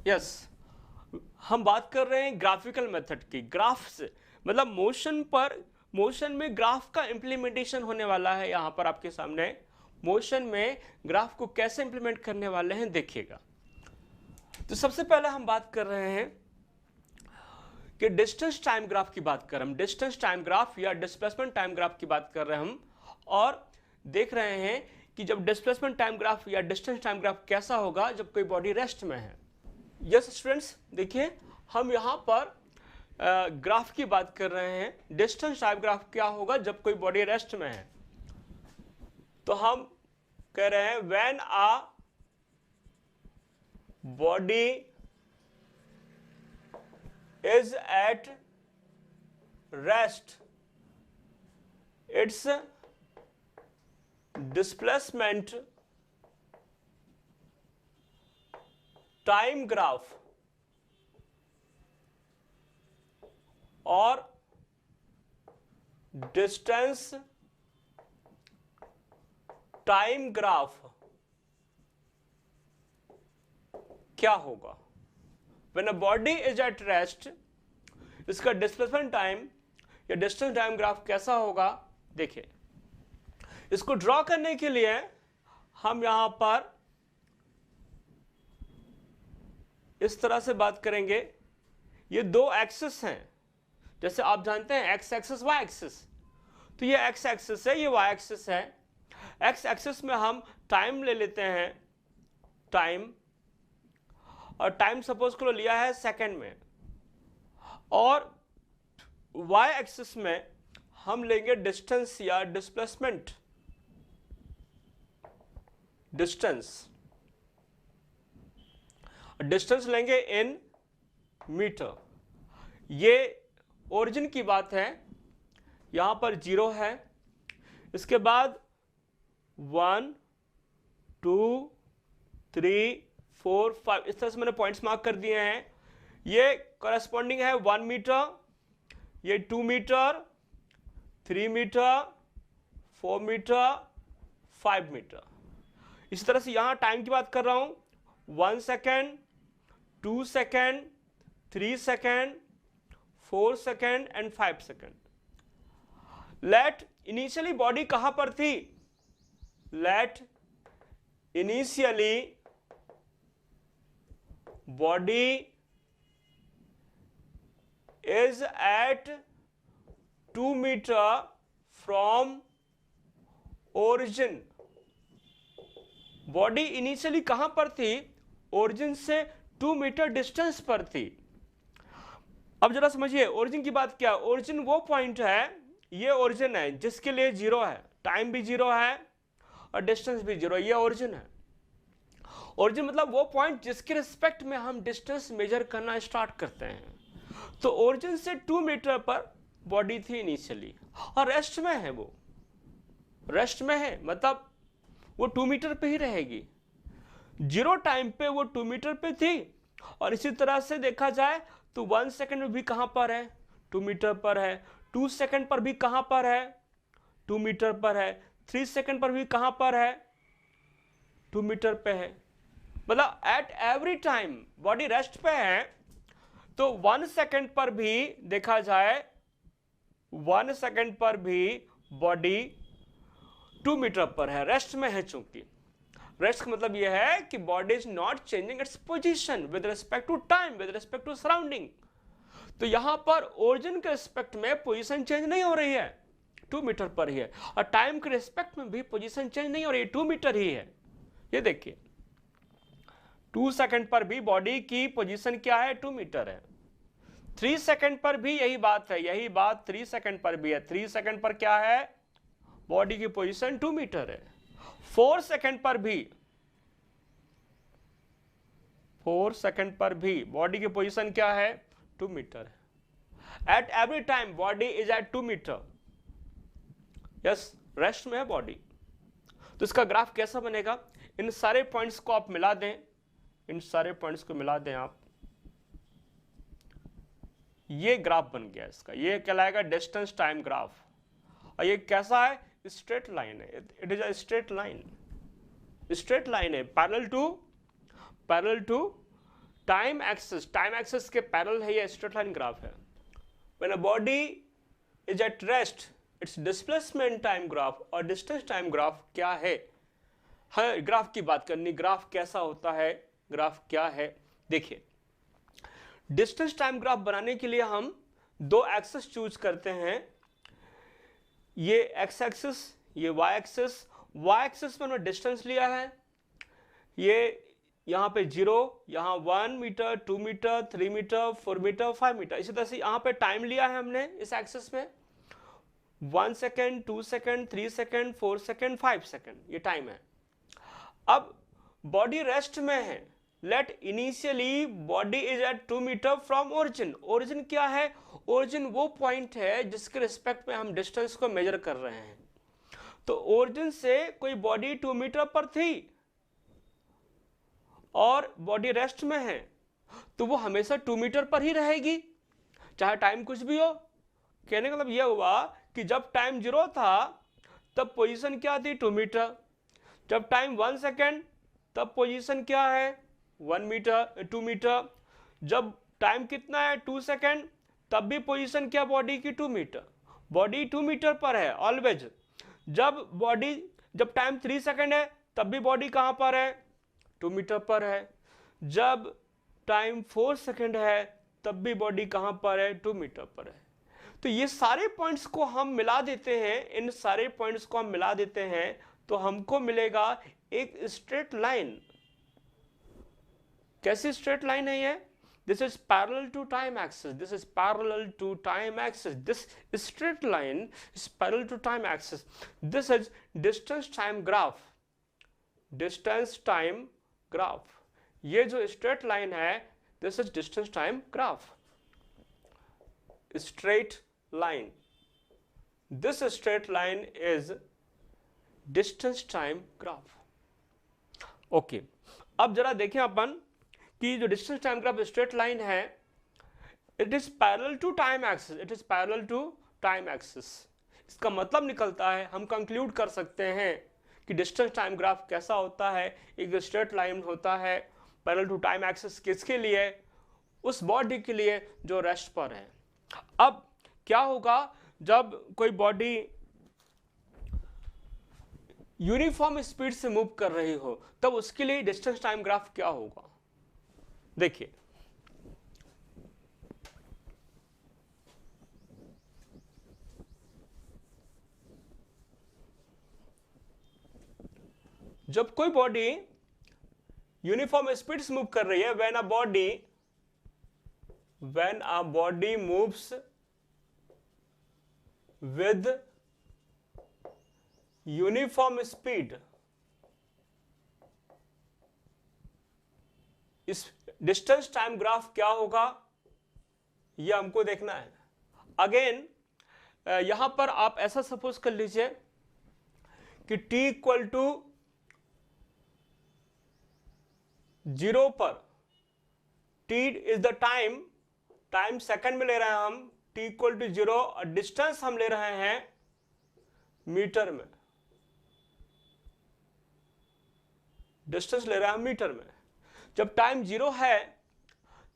Yes, हम बात कर रहे हैं graphical method की। Graphs मतलब मोशन में ग्राफ का इंप्लीमेंटेशन होने वाला है। यहां पर आपके सामने मोशन में ग्राफ को कैसे इंप्लीमेंट करने वाले हैं देखिएगा। तो सबसे पहले हम बात कर रहे हैं कि डिस्टेंस टाइम ग्राफ की बात कर रहे हैं, डिस्टेंस टाइम ग्राफ या डिस्प्लेसमेंट टाइम ग्राफ की बात कर रहे हैं हम, और देख रहे हैं कि जब डिस्प्लेसमेंट टाइम ग्राफ या डिस्टेंस टाइम ग्राफ कैसा होगा जब कोई बॉडी रेस्ट में है। यस स्टूडेंट्स, देखिए हम यहां पर ग्राफ की बात कर रहे हैं। डिस्टेंस टाइम ग्राफ क्या होगा जब कोई बॉडी रेस्ट में है? तो हम कह रहे हैं when a body is at rest, it's displacement time graph और डिस्टेंस टाइम ग्राफ क्या होगा? When a body is at rest, इसका डिस्प्लेसमेंट टाइम या डिस्टेंस टाइम ग्राफ कैसा होगा? देखिए, इसको ड्रॉ करने के लिए हम यहां पर इस तरह से बात करेंगे। ये दो एक्सिस हैं, जैसे आप जानते हैं एक्स एक्सिस वाई एक्सिस, तो ये एक्स एक्सिस है, ये वाई एक्सिस है। एक्स एक्सिस में हम टाइम ले लेते हैं, टाइम, और टाइम सपोज करो लिया है सेकंड में, और वाई एक्सिस में हम लेंगे डिस्टेंस या डिस्प्लेसमेंट, डिस्टेंस लेंगे इन मीटर। ये ओरिजिन की बात है, यहां पर 0 है, इसके बाद 1 2 3 4 5 इस तरह से मैंने पॉइंट्स मार्क कर दिए हैं। ये कॉरेस्पॉन्डिंग है 1 मीटर, ये 2 मीटर, 3 मीटर, 4 मीटर, 5 मीटर। इसी तरह से यहां टाइम की बात कर रहा हूं, 1 second, 2 second, 3 second, 4 second and 5 second. Let initially body कहां पर थी? Let initially body is at 2 meter from origin। Body initially कहां पर थी? ओरिजिन से 2 मीटर डिस्टेंस पर थी। अब जरा समझिए ओरिजिन की बात क्या, ओरिजिन वो पॉइंट है, ये ओरिजिन है जिसके लिए 0 है, टाइम भी 0 है और डिस्टेंस भी 0, ये ओरिजिन है। ओरिजिन मतलब वो पॉइंट जिसके रिस्पेक्ट में हम डिस्टेंस मेजर करना स्टार्ट करते हैं। तो ओरिजिन से 2 मीटर पर बॉडी थी इनिशियली और रेस्ट में है, वो रेस्ट में है, मतलब वो 2 मीटर पे ही रहेगी। 0 टाइम पे वो 2 मीटर पे थी और इसी तरह से देखा जाए तो 1 सेकंड में भी कहां पर है, 2 मीटर पर है। 2 सेकंड पर भी कहां पर है, 2 मीटर पर है। 3 सेकंड पर भी कहां पर है, 2 मीटर पे है। मतलब eight every time body rest पे है। तो 1 सेकंड पर भी देखा जाए, 1 सेकंड पर भी बॉडी 2 मीटर पर है, रेस्ट में है। चूंकि रेस्ट का मतलब यह है कि body is not changing its position with respect to time, with respect to surrounding. तो यहां पर ओरिजिन के रिस्पेक्ट में पोजीशन चेंज नहीं हो रही है, 2 मीटर पर ही है, और टाइम के रिस्पेक्ट में भी पोजीशन चेंज नहीं हो रही है, 2 मीटर ही है। ये देखिए 2 सेकंड पर भी बॉडी की पोजीशन क्या है, 2 मीटर है। 3 सेकंड पर भी यही बात है, यही बात 3 सेकंड पर भी है। 3 सेकंड पर क्या है, बॉडी की पोजीशन 2 मीटर है। 4 सेकंड पर भी, 4 सेकंड पर भी बॉडी की पोजीशन क्या है, 2 मीटर है। At every time body is at 2 metre. Yes, rest में है बॉडी। तो इसका ग्राफ कैसा बनेगा, इन सारे पॉइंट्स को आप मिला दें, इन सारे पॉइंट्स को मिला दें आप, ये ग्राफ बन गया इसका, ये कहलाएगा डिस्टेंस टाइम ग्राफ। और ये कैसा है, स्ट्रेट लाइन है, it is a straight line, straight line है, parallel to time axis, time axis के पैरेलल है, ये स्ट्रेट लाइन ग्राफ है। When a body is at rest, it's displacement time graph और डिस्टेंस टाइम ग्राफ क्या है। हाँ, ग्राफ की बात करनी, ग्राफ कैसा होता है, ग्राफ क्या है। देखिए डिस्टेंस टाइम ग्राफ बनाने के लिए हम 2 एक्सिस चूज करते हैं, ये एक्स एक्सिस, ये वाई एक्सिस। वाई एक्सिस में हमने डिस्टेंस लिया है, ये यहां पे 0, यहां 1 metre, 2 metre, 3 metre, 4 metre, 5 metre. इसी तरह से यहां पे टाइम लिया है हमने इस एक्सिस में, 1 second, 2 second, 3 second, 4 second, 5 second, ये टाइम है। अब बॉडी रेस्ट में है, let initially body is at 2 metre from origin. Origin क्या है, ओरिजिन वो पॉइंट है जिसके रिस्पेक्ट में हम डिस्टेंस को मेजर कर रहे हैं। तो ओरिजिन से कोई बॉडी 2 मीटर पर थी और बॉडी रेस्ट में है, तो वो हमेशा 2 मीटर पर ही रहेगी, चाहे टाइम कुछ भी हो। कहने का मतलब यह हुआ कि जब टाइम 0 था तब पोजीशन क्या थी, 2 मीटर। जब टाइम 1 सेकेंड तब पोजीशन क्या है, 1 मीटर, 2 मीटर। जब टाइम कितना है, 2 सेकेंड, तब भी पोजीशन क्या बॉडी की, 2 मीटर। बॉडी 2 मीटर पर है ऑलवेज। जब टाइम 3 सेकेंड है तब भी बॉडी कहां पर है, 2 मीटर पर है। जब टाइम 4 सेकेंड है तब भी बॉडी कहां पर है, 2 मीटर पर है। तो ये सारे पॉइंट्स को हम मिला देते हैं, इन सारे पॉइंट्स को हम मिला देते हैं तो हमको मिलेगा एक स्ट्रेट लाइन। कैसी स्ट्रेट लाइन है ये, this is parallel to time axis, this is parallel to time axis, this straight line is parallel to time axis, this is distance time graph, distance time graph. ये जो straight line है, this is distance time graph, straight line, this straight line is distance time graph. Okay, अब जरा देखें अपन कि जो distance time graph straight line है, it is parallel to time axis, it is parallel to time axis. इसका मतलब निकलता है, हम कंक्लूड कर सकते हैं कि डिस्टेंस टाइम ग्राफ कैसा होता है, एक स्ट्रेट लाइन होता है पैरेलल टू टाइम एक्सिस। किसके लिए, उस बॉडी के लिए जो रेस्ट पर है। अब क्या होगा जब कोई बॉडी यूनिफॉर्म स्पीड से मूव कर रही हो, तब उसके लिए डिस्टेंस टाइम ग्राफ क्या होगा। देखिए जब कोई बॉडी यूनिफॉर्म स्पीड से मूव कर रही है when a body moves with uniform speed. इस डिस्टेंस टाइम ग्राफ क्या होगा ये हमको देखना है। अगेन यहां पर आप ऐसा सपोज कर लीजिए कि t इक्वल टू 0 पर, t is the time second में ले रहे हैं हम, t इक्वल टू 0 और डिस्टेंस हम ले रहे हैं मीटर में, डिस्टेंस ले रहे हैं हम मीटर में। जब टाइम 0 है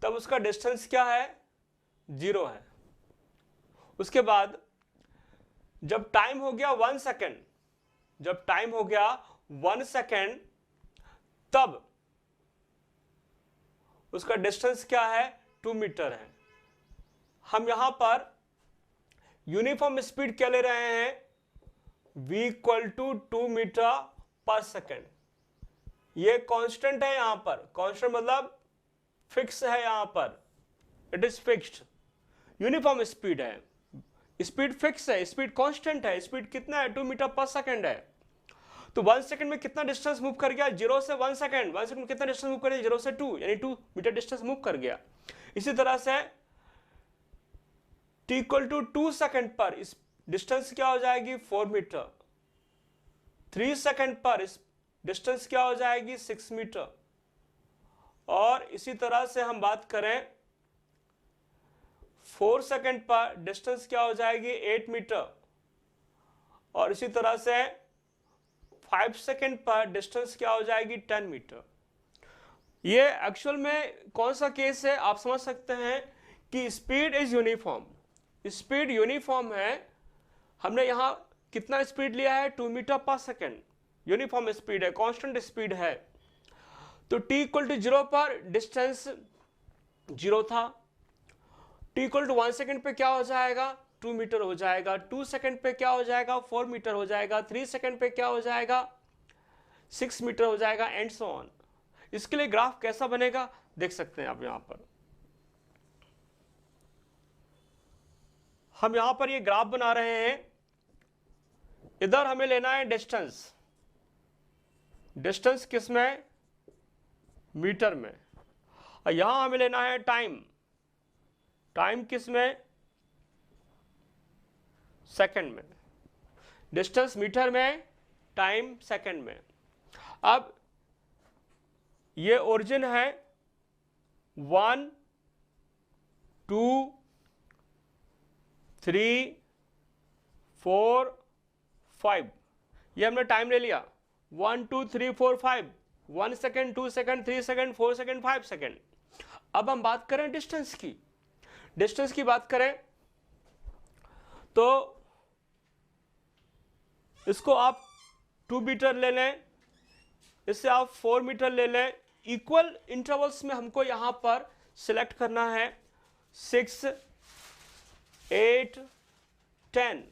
तब उसका डिस्टेंस क्या है, 0 है। उसके बाद जब टाइम हो गया 1 सेकेंड, जब टाइम हो गया 1 सेकेंड तब उसका डिस्टेंस क्या है, 2 मीटर है। हम यहां पर यूनिफॉर्म स्पीड क्या ले रहे हैं, v equal to 2 metre per second. ये कांस्टेंट है, यहां पर कांस्टेंट मतलब फिक्स है, यहां पर it is fixed. Uniform speed है, स्पीड फिक्स है, स्पीड कांस्टेंट है। स्पीड कितना है, 2 मीटर पर सेकेंड है। तो 1 सेकंड में कितना डिस्टेंस मूव कर गया, 0 से 1 सेकंड, 1 सेकंड में कितना डिस्टेंस मूव कर गया, 0 से 2, यानी 2 मीटर डिस्टेंस मूव कर गया। इसी तरह से t इक्वल टू 2 सेकंड पर इस डिस्टेंस क्या हो जाएगी, 4 मीटर। 3 सेकंड पर इस डिस्टेंस क्या हो जाएगी, 6 मीटर। और इसी तरह से हम बात करें 4 सेकंड पर डिस्टेंस क्या हो जाएगी, 8 मीटर। और इसी तरह से 5 सेकंड पर डिस्टेंस क्या हो जाएगी, 10 मीटर। ये एक्चुअल में कौन सा केस है, आप समझ सकते हैं कि speed is uniform, speed uniform है। हमने यहां कितना स्पीड लिया है, 2 metre per second, uniform speed है, कांस्टेंट स्पीड है। तो t इक्वल टू 0 पर डिस्टेंस 0 था, t इक्वल टू 1 सेकंड पे क्या हो जाएगा, 2 मीटर हो जाएगा। 2 सेकंड पे क्या हो जाएगा, 4 मीटर हो जाएगा। 3 सेकंड पे क्या हो जाएगा, 6 मीटर हो जाएगा, एंड सो ऑन। इसके लिए ग्राफ कैसा बनेगा देख सकते हैं आप। यहां पर हम यहां पर ये ग्राफ बना रहे हैं। इधर हमें लेना है डिस्टेंस, डिस्टेंस किस में, मीटर में। और यहां हमें लेना है टाइम, टाइम किस में, सेकंड में। डिस्टेंस मीटर में, टाइम सेकंड में। अब ये ओरिजिन है 1 2 3 4 5, ये हमने टाइम ले लिया 1 2 3 4 5, 1 second, 2 second, 3 second, 4 second, 5 second. अब हम बात करें डिस्टेंस की, डिस्टेंस की बात करें तो इसको आप 2 मीटर ले लें, इससे आप 4 मीटर ले लें। इक्वल इंटरवल्स में हमको यहां पर सिलेक्ट करना है 6 8 10।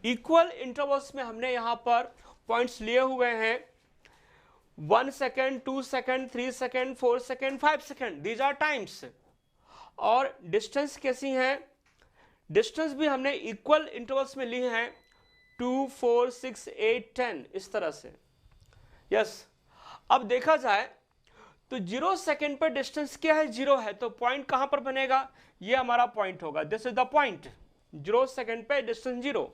इक्वल इंटरवल्स में हमने यहां पर पॉइंट्स लिए हुए हैं 1 second, 2 second, 3 second, 4 second, 5 second, these are times. और डिस्टेंस कैसी है, डिस्टेंस भी हमने इक्वल इंटरवल्स में ली हैं 2 4 6 8 10, इस तरह से। यस अब देखा जाए तो 0 सेकेंड पर डिस्टेंस क्या है, 0 है, तो पॉइंट कहां पर बनेगा, ये हमारा पॉइंट होगा, this is the point. 0 second पे डिस्टेंस 0।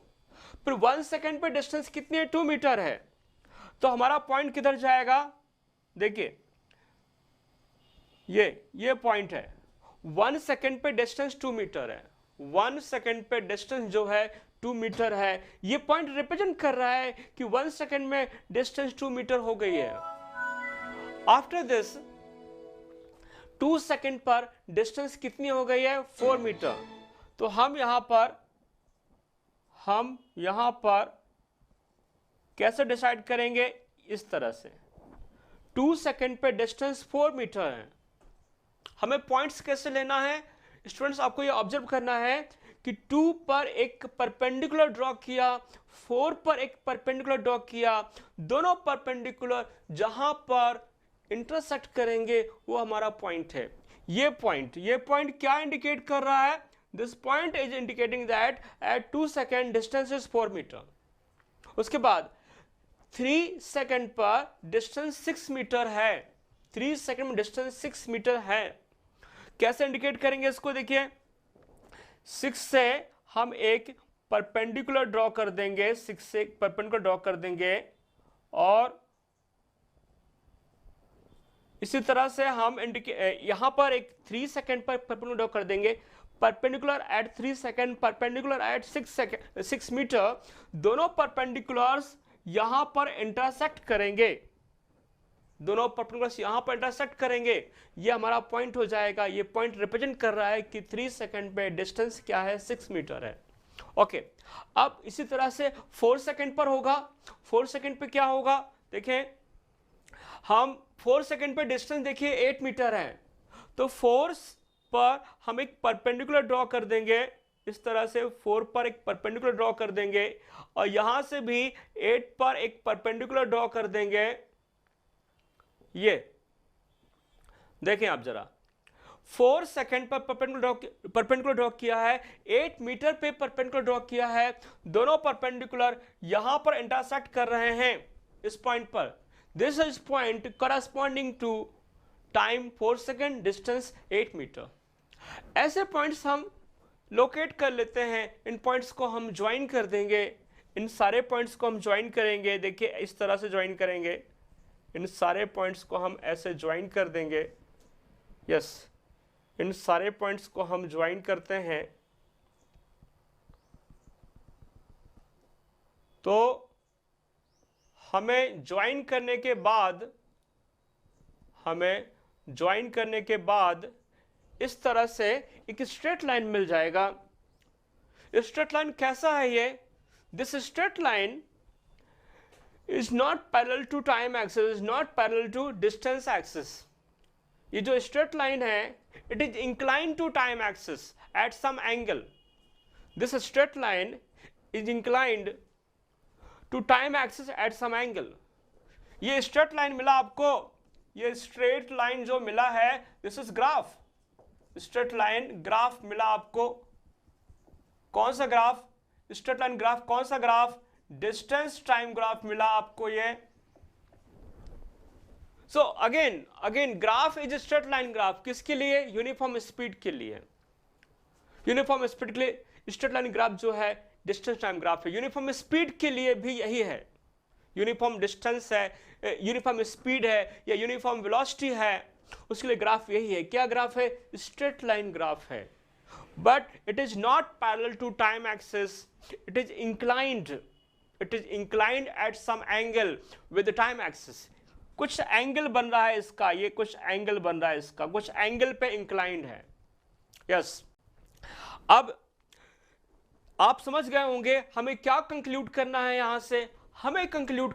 फिर 1 सेकेंड पे डिस्टेंस कितनी है, 2 मीटर है, तो हमारा पॉइंट किधर जाएगा, देखिए ये पॉइंट है। 1 सेकेंड पे डिस्टेंस 2 मीटर है, 1 सेकेंड पे डिस्टेंस जो है 2 मीटर है। ये पॉइंट रिप्रेजेंट कर रहा है कि 1 सेकेंड में डिस्टेंस 2 मीटर हो गई है। आफ्टर दिस 2 सेकेंड पर डिस्टेंस कितनी हो गई है, 4 मीटर। तो हम यहां पर कैसे डिसाइड करेंगे, इस तरह से 2 सेकेंड पे डिस्टेंस 4 मीटर है। हमें पॉइंट्स कैसे लेना है स्टूडेंट्स, आपको ये ऑब्जर्व करना है कि 2 पर एक परपेंडिकुलर ड्रॉ किया, 4 पर एक परपेंडिकुलर ड्रॉ किया, दोनों परपेंडिकुलर जहां पर इंटरसेक्ट करेंगे वो हमारा पॉइंट है। ये पॉइंट क्या इंडिकेट कर रहा है? This point is indicating that at 2 second distance is 4 metre. उसके बाद 3 सेकेंड पर डिस्टेंस 6 मीटर है। 3 सेकेंड में डिस्टेंस 6 मीटर है। कैसे इंडिकेट करेंगे इसको? देखिए 6 से हम एक परपेंडिकुलर ड्रॉ कर देंगे, 6 से एक परपेंडिकुलर ड्रॉ कर देंगे, और इसी तरह से हम यहां पर एक 3 सेकेंड पर परपेंडिकुलर ड्रॉ कर देंगे, perpendicular at 3 second, perpendicular at 6 metre. दोनों परपेंडिकुलर्स यहां पर इंटरसेक्ट करेंगे, दोनों परपेंडिकुलर्स यहां पर इंटरसेक्ट करेंगे, ये हमारा पॉइंट हो जाएगा। ये पॉइंट रिप्रेजेंट कर रहा है कि 3 सेकेंड पे डिस्टेंस क्या है? 6 मीटर है। ओके, अब इसी तरह से 4 सेकेंड पर होगा। 4 सेकेंड पे क्या होगा? देखें, हम 4 सेकेंड पे डिस्टेंस देखिए 8 मीटर है, तो 4 पर हम एक परपेंडिकुलर ड्रॉ कर देंगे, इस तरह से 4 पर एक परपेंडिकुलर ड्रॉ कर देंगे, और यहां से भी 8 पर एक परपेंडिकुलर ड्रॉ कर देंगे। ये देखें आप जरा, 4 सेकेंड पर परपेंडिकुलर ड्रॉ किया है, 8 मीटर पे परपेंडिकुलर ड्रॉ किया है। दोनों परपेंडिकुलर यहां पर इंटरसेक्ट कर रहे हैं इस पॉइंट पर। This is point corresponding to time 4 second, distance 8 metre. ऐसे पॉइंट्स हम लोकेट कर लेते हैं, इन पॉइंट्स को हम ज्वाइन कर देंगे, इन सारे पॉइंट्स को हम ज्वाइन करेंगे। देखिए इस तरह से ज्वाइन करेंगे, इन सारे पॉइंट्स को हम ऐसे ज्वाइन कर देंगे। यस, इन सारे पॉइंट्स को हम ज्वाइन करते हैं, तो हमें ज्वाइन करने के बाद इस तरह से एक स्ट्रेट लाइन मिल जाएगा। स्ट्रेट लाइन कैसा है ये? This straight line is not parallel to time axis, is not parallel to distance axis. ये जो straight line है, it is inclined to time axis at some angle. This straight line is inclined to time axis at some angle. ये straight line मिला आपको, ये straight line जो मिला है, this is graph. Straight line graph मिला आपको। कौन सा ग्राफ? Straight line graph. कौन सा ग्राफ? डिस्टेंस टाइम ग्राफ मिला आपको ये। So again graph is straight line graph. किसके लिए? यूनिफॉर्म स्पीड के लिए। यूनिफॉर्म स्पीड के लिए स्ट्रेट लाइन ग्राफ जो है डिस्टेंस टाइम ग्राफ है। यूनिफॉर्म स्पीड के लिए भी यही है। यूनिफॉर्म डिस्टेंस है, यूनिफॉर्म स्पीड है या यूनिफॉर्म वेलोसिटी है, उसके लिए ग्राफ यही है। क्या ग्राफ है? स्ट्रेट लाइन ग्राफ है। But it is not parallel to time axis, it is inclined, it is inclined at some angle with the time axis. कुछ एंगल बन रहा है इसका, ये कुछ एंगल बन रहा है इसका, कुछ एंगल पे इंक्लाइंड है। यस, अब आप समझ गए होंगे हमें क्या कंक्लूड करना है यहां से। हमें कंक्लूड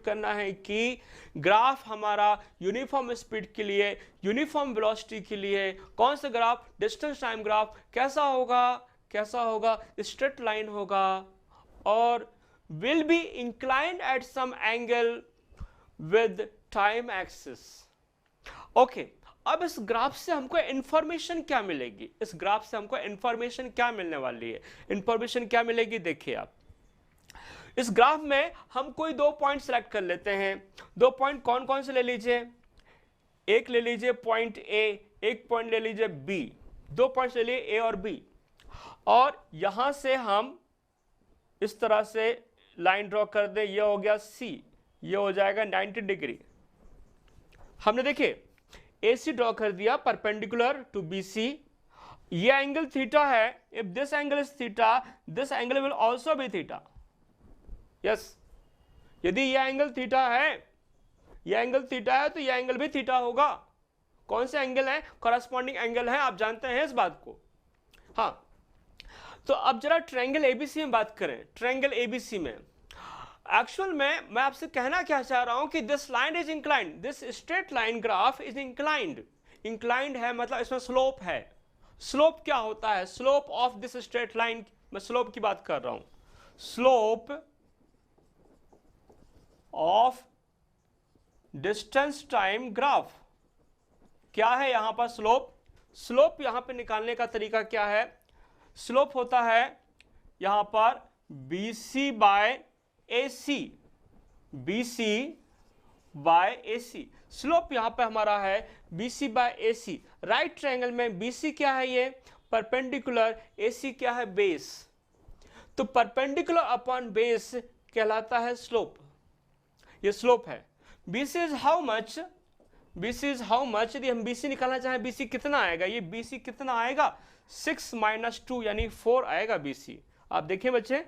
करना है कि ग्राफ हमारा यूनिफॉर्म स्पीड के लिए, यूनिफॉर्म वेलोसिटी के लिए, कौन सा ग्राफ? Distance time graph. कैसा होगा? स्ट्रेट लाइन होगा और will be inclined at some angle with time axis. Okay, अब इस ग्राफ से हमको इंफॉर्मेशन क्या मिलेगी? इस ग्राफ से हमको इंफॉर्मेशन क्या मिलने वाली है? इंफॉर्मेशन क्या मिलेगी? देखिए आप, इस ग्राफ में हम कोई 2 पॉइंट सेलेक्ट कर लेते हैं। 2 पॉइंट कौन कौन से ले लीजिए? एक ले लीजिए पॉइंट ए, एक पॉइंट ले लीजिए बी। 2 पॉइंट्स ले लिए ए और बी, और यहां से हम इस तरह से लाइन ड्रॉ कर दे। ये हो गया सी, ये हो जाएगा 90 डिग्री। हमने देखिए AC ड्रॉ कर दिया परपेंडिकुलर टू BC। ये एंगल थीटा है। If this angle is theta, this angle will also be theta. Yes, यदि ये एंगल थीटा है, तो ये एंगल भी थीटा होगा। कौन से एंगल है? कॉरस्पॉन्डिंग एंगल है, आप जानते हैं इस बात को। हाँ, तो अब जरा ट्रायंगल ABC में बात करें। ट्रायंगल ABC में एक्चुअल में मैं आपसे कहना क्या चाह रहा हूं कि this line is inclined, this straight line graph is inclined. Inclined है मतलब इसमें स्लोप है। स्लोप क्या होता है? Slope of this straight line, मैं स्लोप की बात कर रहा हूं। Slope of distance time graph. क्या है यहां पर स्लोप? स्लोप यहां पे निकालने का तरीका क्या है? स्लोप होता है यहां पर BC by AC, BC by AC। Slope यहां पे हमारा है BC by AC। Right triangle में BC क्या है? ये परपेंडिकुलर, AC क्या है? बेस। तो परपेंडिकुलर अपॉन बेस कहलाता है स्लोप। ये स्लोप है। BC is how much? BC is how much? यदि हम BC निकालना चाहें, BC कितना आएगा? ये BC कितना आएगा? 6 - 2 यानी 4 आएगा BC। आप देखें बच्चे,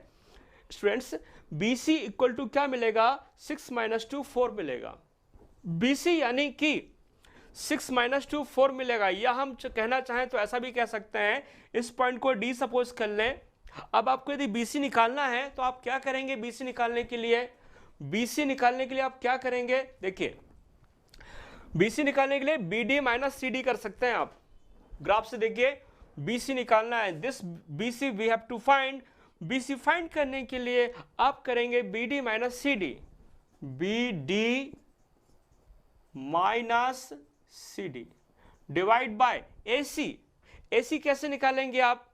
स्टूडेंट्स, BC इक्वल टू क्या मिलेगा? 6 - 2 4 मिलेगा। BC यानी कि 6 - 2 4 मिलेगा। या हम कहना चाहें तो ऐसा भी कह सकते हैं, इस पॉइंट को D सपोज कर लें। अब आपको यदि BC निकालना है तो आप क्या करेंगे? BC निकालने के लिए, BC निकालने के लिए आप क्या करेंगे? देखिए, BC निकालने के लिए BD - CD कर सकते हैं आप। ग्राफ से देखिए, BC निकालना है, this BC we have to find. BC find करने के लिए आप करेंगे BD - CD, BD - CD divide by AC। AC कैसे निकालेंगे आप?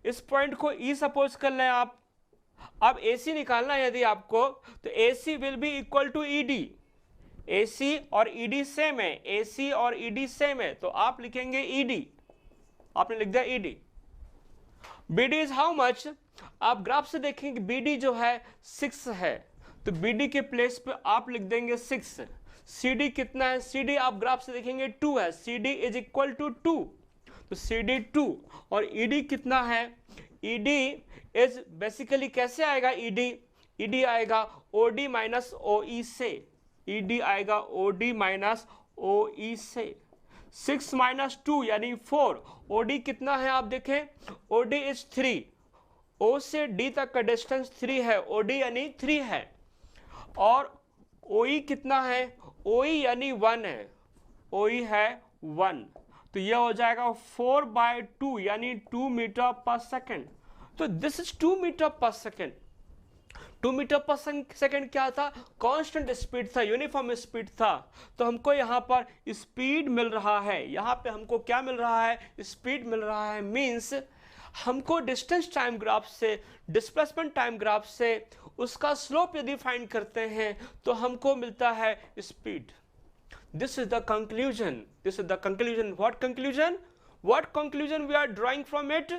इस पॉइंट को E सपोज कर लें आप। अब AC निकालना है यदि आपको, तो AC will be equal to ED। AC और ED सेम है, AC और ED सेम है, तो आप लिखेंगे ED। आपने लिख दिया ED। BD is how much? आप ग्राफ से देखेंगे BD जो है 6 है, तो BD के प्लेस पे आप लिख देंगे 6। CD कितना है? CD आप ग्राफ से देखेंगे 2 है, CD इज इक्वल टू 2, तो CD 2। और ED कितना है? ED इज बेसिकली कैसे आएगा? ED आएगा OD - OE से, ED आएगा OD - OE से। 6 - 2 यानी 4। OD कितना है आप देखें? OD इज 3, O से D तक का डिस्टेंस 3 है, OD यानी 3 है। और OE कितना है? OE यानी 1 है, OE है 1। तो यह हो जाएगा 4/2 यानी 2 मीटर पर सेकेंड। तो this is 2 metre per second. 2 metre per second क्या था? कांस्टेंट स्पीड था, यूनिफॉर्म स्पीड था। तो हमको यहाँ पर स्पीड मिल रहा है, यहाँ पे हमको क्या मिल रहा है? स्पीड मिल रहा है। मींस हमको डिस्टेंस टाइम ग्राफ से, डिस्प्लेसमेंट टाइम ग्राफ से उसका स्लोप यदि फाइंड करते हैं तो हमको मिलता है speed. This is the conclusion, this is the conclusion. What conclusion? What conclusion we are drawing from it?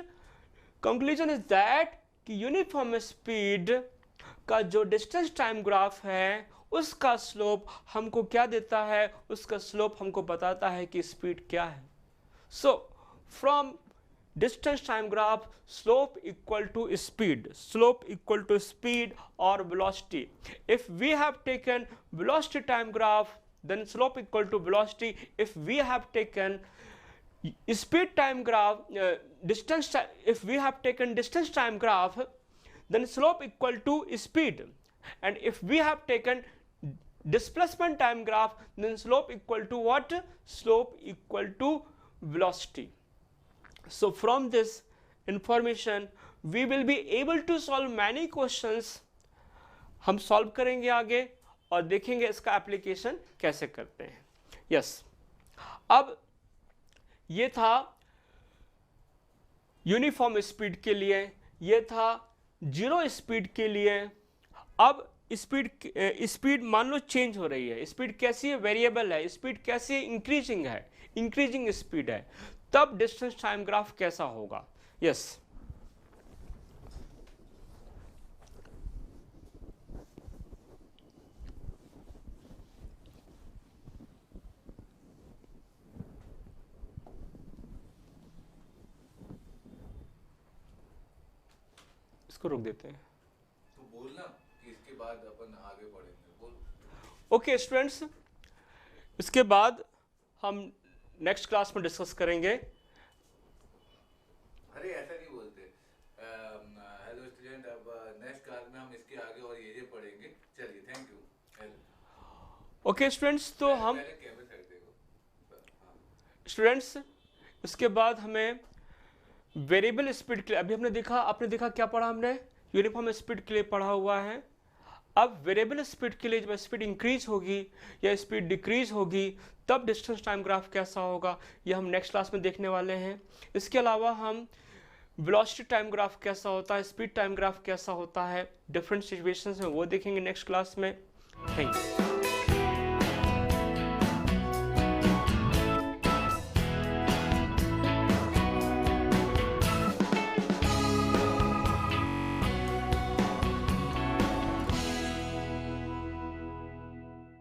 Conclusion is that कि यूनिफॉर्म स्पीड का जो डिस्टेंस टाइम ग्राफ है उसका स्लोप हमको क्या देता है? उसका स्लोप हमको बताता है कि स्पीड क्या है। So from distance time graph, slope equal to speed, slope equal to speed or velocity. If we have taken velocity time graph, then slope equal to velocity. If we have taken speed time graph, if we have taken distance time graph, then slope equal to speed. And if we have taken displacement time graph, then slope equal to what? Slope equal to velocity. So from this information we will be able to solve many questions. हम solve करेंगे आगे और देखेंगे इसका application कैसे करते हैं। Yes, अब ये था यूनिफॉर्म स्पीड के लिए, ये था जीरो स्पीड के लिए। अब स्पीड मान लो चेंज हो रही है, स्पीड कैसी है? वेरिएबल है। स्पीड कैसी है? इंक्रीजिंग है, इंक्रीजिंग स्पीड है। तब डिस्टेंस टाइम ग्राफ कैसा होगा? यस, इसको रोक देते हैं। तो बोलना कि इसके बाद अपन आगे बढ़ेंगे, बोल। ओके स्टूडेंट्स, इसके बाद हम नेक्स्ट क्लास में डिस्कस करेंगे। अरे ऐसा नहीं बोलते। हेलो स्टूडेंट, अब नेक्स्ट क्लास में हम इसके आगे और ये पढ़ेंगे। चलिए, थैंक यू। ओके स्टूडेंट्स, तो हम स्टूडेंट्स इसके बाद हमें वेरिएबल स्पीड के लिए, अभी हमने देखा, आपने देखा क्या पढ़ा हमने? यूनिफॉर्म स्पीड के लिए पढ़ा हुआ है। अब वेरिएबल स्पीड के लिए जब स्पीड इंक्रीज होगी या स्पीड डिक्रीज होगी तब डिस्टेंस टाइम ग्राफ कैसा होगा, ये हम नेक्स्ट क्लास में देखने वाले हैं। इसके अलावा हम वेलोसिटी टाइम ग्राफ कैसा होता है, स्पीड टाइम ग्राफ कैसा होता है डिफरेंट सिचुएशंस में, वो देखेंगे नेक्स्ट क्लास में। Thank you.